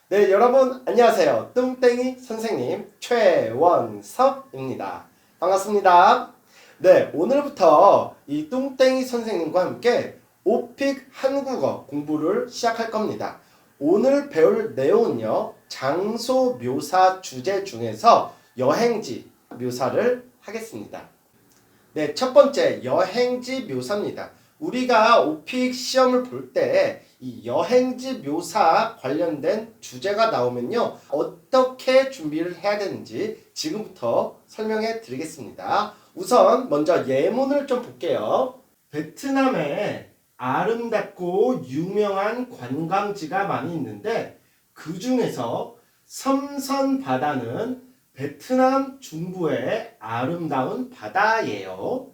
네, 여러분 안녕하세요. 뚱땡이 선생님 최원섭입니다. 반갑습니다. 네, 오늘부터 이 뚱땡이 선생님과 함께 오픽 한국어 공부를 시작할 겁니다. 오늘 배울 내용은요, 장소 묘사 주제 중에서 여행지 묘사를 하겠습니다. 네, 첫 번째 여행지 묘사입니다. 우리가 오픽 시험을 볼 때 이 여행지 묘사 관련된 주제가 나오면요, 어떻게 준비를 해야 되는지 지금부터 설명해 드리겠습니다. 우선 먼저 예문을 좀 볼게요. 베트남에 아름답고 유명한 관광지가 많이 있는데 그 중에서 섬선 바다는 베트남 중부의 아름다운 바다예요.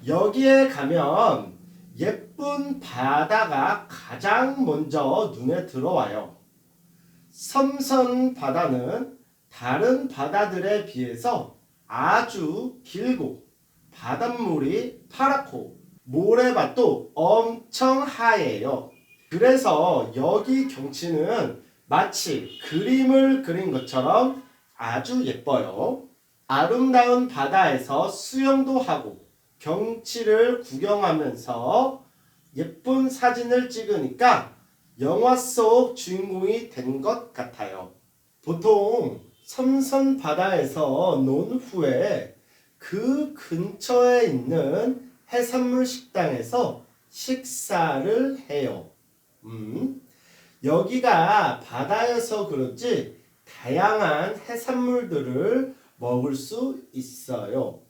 여기에 가면 예쁜 바다가 가장 먼저 눈에 들어와요. 섬선 바다는 다른 바다들에 비해서 아주 길고 바닷물이 파랗고 모래밭도 엄청 하얘요. 그래서 여기 경치는 마치 그림을 그린 것처럼 아주 예뻐요. 아름다운 바다에서 수영도 하고 경치를 구경하면서 예쁜 사진을 찍으니까 영화 속 주인공이 된 것 같아요. 보통 섬선 바다에서 논 후에 그 근처에 있는 해산물 식당에서 식사를 해요. 여기가 바다여서 그런지 다양한 해산물들을 먹을 수 있어요.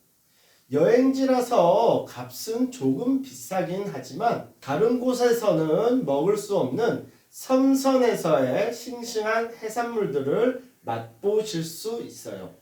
여행지라서 값은 조금 비싸긴 하지만 다른 곳에서는 먹을 수 없는 섬선에서의 싱싱한 해산물들을 맛보실 수 있어요.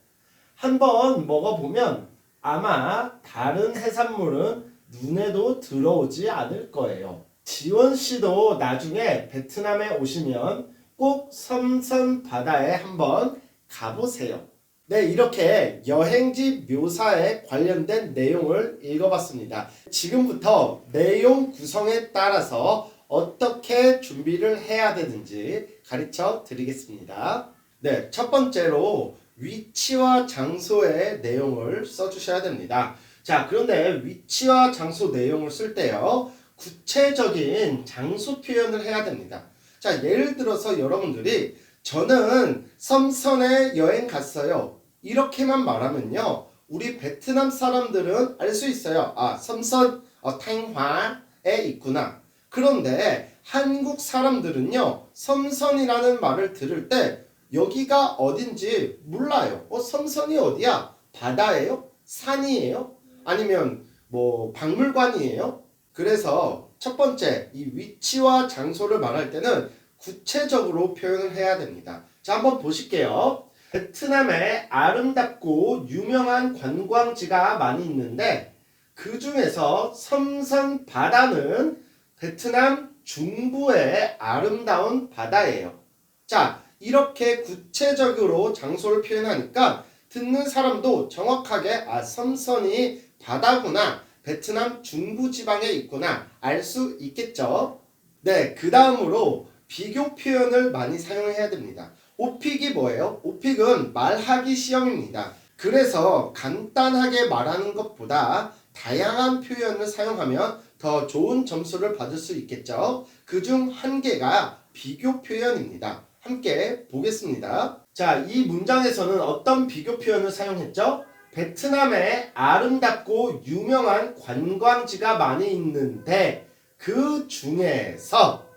한번 먹어보면 아마 다른 해산물은 눈에도 들어오지 않을 거예요. 지원 씨도 나중에 베트남에 오시면 꼭 섬선 바다에 한번 가보세요. 네, 이렇게 여행지 묘사에 관련된 내용을 읽어봤습니다. 지금부터 내용 구성에 따라서 어떻게 준비를 해야 되는지 가르쳐 드리겠습니다. 네, 첫 번째로 위치와 장소의 내용을 써주셔야 됩니다. 자, 그런데 위치와 장소 내용을 쓸 때요, 구체적인 장소 표현을 해야 됩니다. 자, 예를 들어서 여러분들이 저는 섬선에 여행 갔어요, 이렇게만 말하면요, 우리 베트남 사람들은 알 수 있어요. 아, 섬선 탱화에 있구나. 그런데 한국 사람들은요, 섬선이라는 말을 들을 때 여기가 어딘지 몰라요. 섬선이 어디야? 바다예요? 산이에요? 아니면 뭐 박물관이에요? 그래서 첫 번째, 이 위치와 장소를 말할 때는 구체적으로 표현을 해야 됩니다. 자, 한번 보실게요. 베트남에 아름답고 유명한 관광지가 많이 있는데 그 중에서 섬선 바다는 베트남 중부의 아름다운 바다예요. 자, 이렇게 구체적으로 장소를 표현하니까 듣는 사람도 정확하게 아, 섬선이 바다구나, 베트남 중부 지방에 있구나 알 수 있겠죠. 네, 그 다음으로 비교 표현을 많이 사용해야 됩니다. 오픽이 뭐예요? 오픽은 말하기 시험입니다. 그래서 간단하게 말하는 것보다 다양한 표현을 사용하면 더 좋은 점수를 받을 수 있겠죠. 그중 한 개가 비교 표현입니다. 함께 보겠습니다. 자, 이 문장에서는 어떤 비교 표현을 사용했죠? 베트남에 아름답고 유명한 관광지가 많이 있는데 그 중에서,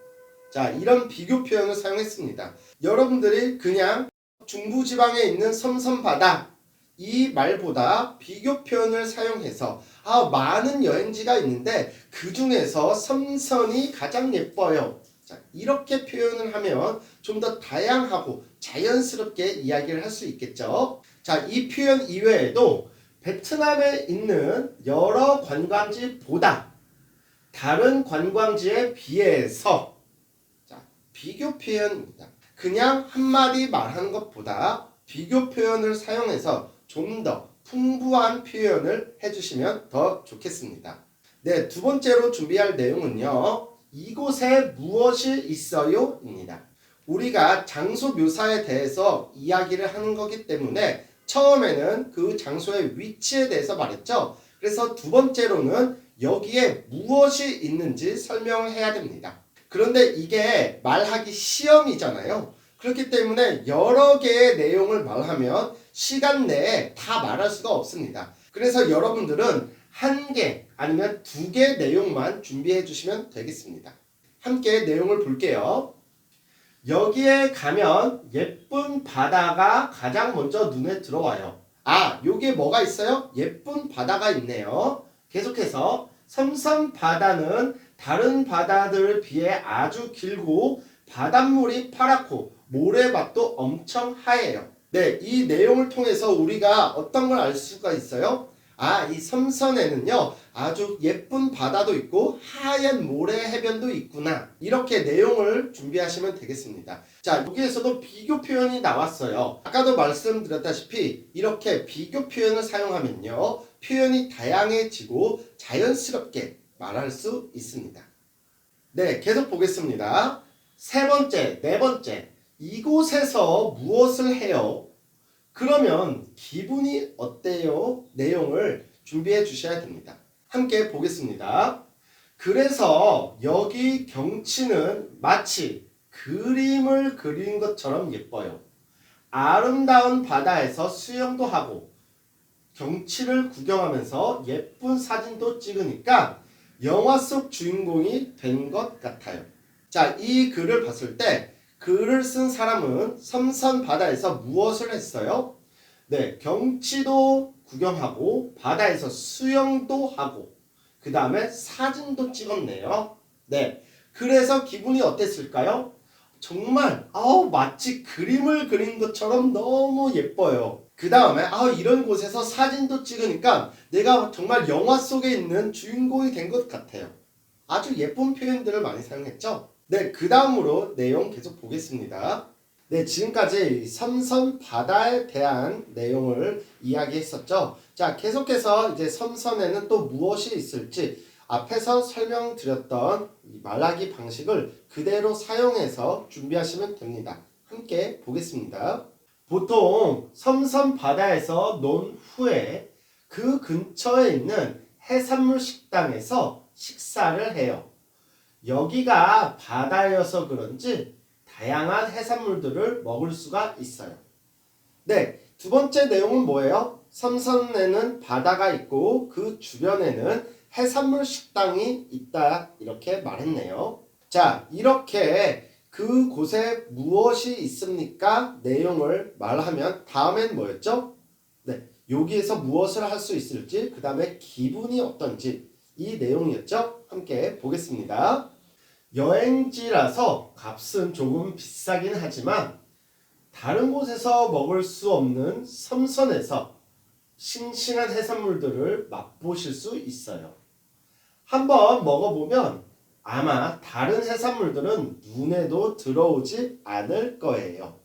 자, 이런 비교 표현을 사용했습니다. 여러분들이 그냥 중부지방에 있는 섬선바다 이 말보다 비교 표현을 사용해서 많은 여행지가 있는데 그 중에서 섬선이 가장 예뻐요. 자, 이렇게 표현을 하면 좀 더 다양하고 자연스럽게 이야기를 할 수 있겠죠. 자, 이 표현 이외에도 베트남에 있는 여러 관광지보다 다른 관광지에 비해서, 자, 비교 표현입니다. 그냥 한마디 말하는 것보다 비교 표현을 사용해서 좀 더 풍부한 표현을 해주시면 더 좋겠습니다. 네, 두 번째로 준비할 내용은요, 이곳에 무엇이 있어요? 입니다. 우리가 장소 묘사에 대해서 이야기를 하는 거기 때문에 처음에는 그 장소의 위치에 대해서 말했죠. 그래서 두 번째로는 여기에 무엇이 있는지 설명을 해야 됩니다. 그런데 이게 말하기 시험이잖아요. 그렇기 때문에 여러 개의 내용을 말하면 시간 내에 다 말할 수가 없습니다. 그래서 여러분들은 한 개 아니면 두 개 내용만 준비해 주시면 되겠습니다. 함께 내용을 볼게요. 여기에 가면 예쁜 바다가 가장 먼저 눈에 들어와요. 아, 여기에 뭐가 있어요? 예쁜 바다가 있네요. 계속해서 섬섬 바다는 다른 바다들에 비해 아주 길고 바닷물이 파랗고 모래밭도 엄청 하얘요. 네, 이 내용을 통해서 우리가 어떤 걸 알 수가 있어요? 아, 이 섬선에는요 아주 예쁜 바다도 있고 하얀 모래 해변도 있구나. 이렇게 내용을 준비하시면 되겠습니다. 자, 여기에서도 비교 표현이 나왔어요. 아까도 말씀드렸다시피 이렇게 비교 표현을 사용하면요 표현이 다양해지고 자연스럽게 말할 수 있습니다. 네, 계속 보겠습니다. 세 번째, 네 번째, 이곳에서 무엇을 해요? 그러면 기분이 어때요? 내용을 준비해 주셔야 됩니다. 함께 보겠습니다. 그래서 여기 경치는 마치 그림을 그린 것처럼 예뻐요. 아름다운 바다에서 수영도 하고 경치를 구경하면서 예쁜 사진도 찍으니까 영화 속 주인공이 된 것 같아요. 자, 이 글을 봤을 때 글을 쓴 사람은 섬선 바다에서 무엇을 했어요? 네, 경치도 구경하고 바다에서 수영도 하고 그 다음에 사진도 찍었네요. 네, 그래서 기분이 어땠을까요? 정말 마치 그림을 그린 것처럼 너무 예뻐요. 그 다음에 이런 곳에서 사진도 찍으니까 내가 정말 영화 속에 있는 주인공이 된 것 같아요. 아주 예쁜 표현들을 많이 사용했죠? 네, 그 다음으로 내용 계속 보겠습니다. 네, 지금까지 섬선 바다에 대한 내용을 이야기했었죠. 자, 계속해서 이제 섬선에는 또 무엇이 있을지 앞에서 설명드렸던 이 말하기 방식을 그대로 사용해서 준비하시면 됩니다. 함께 보겠습니다. 보통 섬선 바다에서 논 후에 그 근처에 있는 해산물 식당에서 식사를 해요. 여기가 바다여서 그런지 다양한 해산물들을 먹을 수가 있어요. 네, 두 번째 내용은 뭐예요? 섬선에는 바다가 있고 그 주변에는 해산물 식당이 있다 이렇게 말했네요. 자, 이렇게 그곳에 무엇이 있습니까? 내용을 말하면 다음엔 뭐였죠? 네, 여기에서 무엇을 할 수 있을지 그 다음에 기분이 어떤지 이 내용이었죠? 함께 보겠습니다. 여행지라서 값은 조금 비싸긴 하지만 다른 곳에서 먹을 수 없는 섬선에서 싱싱한 해산물들을 맛보실 수 있어요. 한번 먹어보면 아마 다른 해산물들은 눈에도 들어오지 않을 거예요.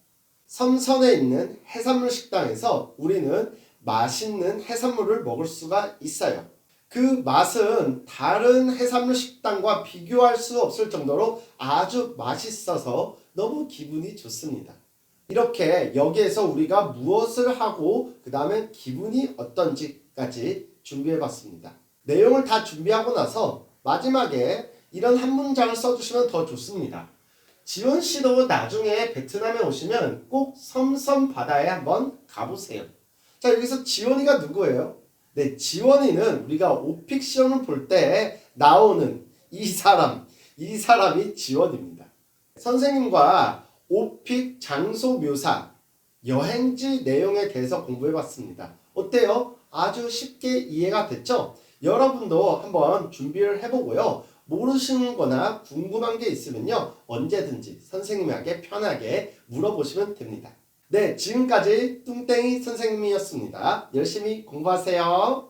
섬선에 있는 해산물 식당에서 우리는 맛있는 해산물을 먹을 수가 있어요. 그 맛은 다른 해산물 식당과 비교할 수 없을 정도로 아주 맛있어서 너무 기분이 좋습니다. 이렇게 여기에서 우리가 무엇을 하고 그 다음에 기분이 어떤지까지 준비해 봤습니다. 내용을 다 준비하고 나서 마지막에 이런 한 문장을 써주시면 더 좋습니다. 지원 씨도 나중에 베트남에 오시면 꼭 섬섬 바다에 한번 가보세요. 자, 여기서 지원이가 누구예요? 네, 지원이는 우리가 오픽 시험을 볼 때 나오는 이 사람이 지원입니다. 선생님과 오픽 장소 묘사, 여행지 내용에 대해서 공부해봤습니다. 어때요? 아주 쉽게 이해가 됐죠? 여러분도 한번 준비를 해보고요. 모르시는 거나 궁금한 게 있으면요. 언제든지 선생님에게 편하게 물어보시면 됩니다. 네, 지금까지 뚱땡이 선생님이었습니다. 열심히 공부하세요.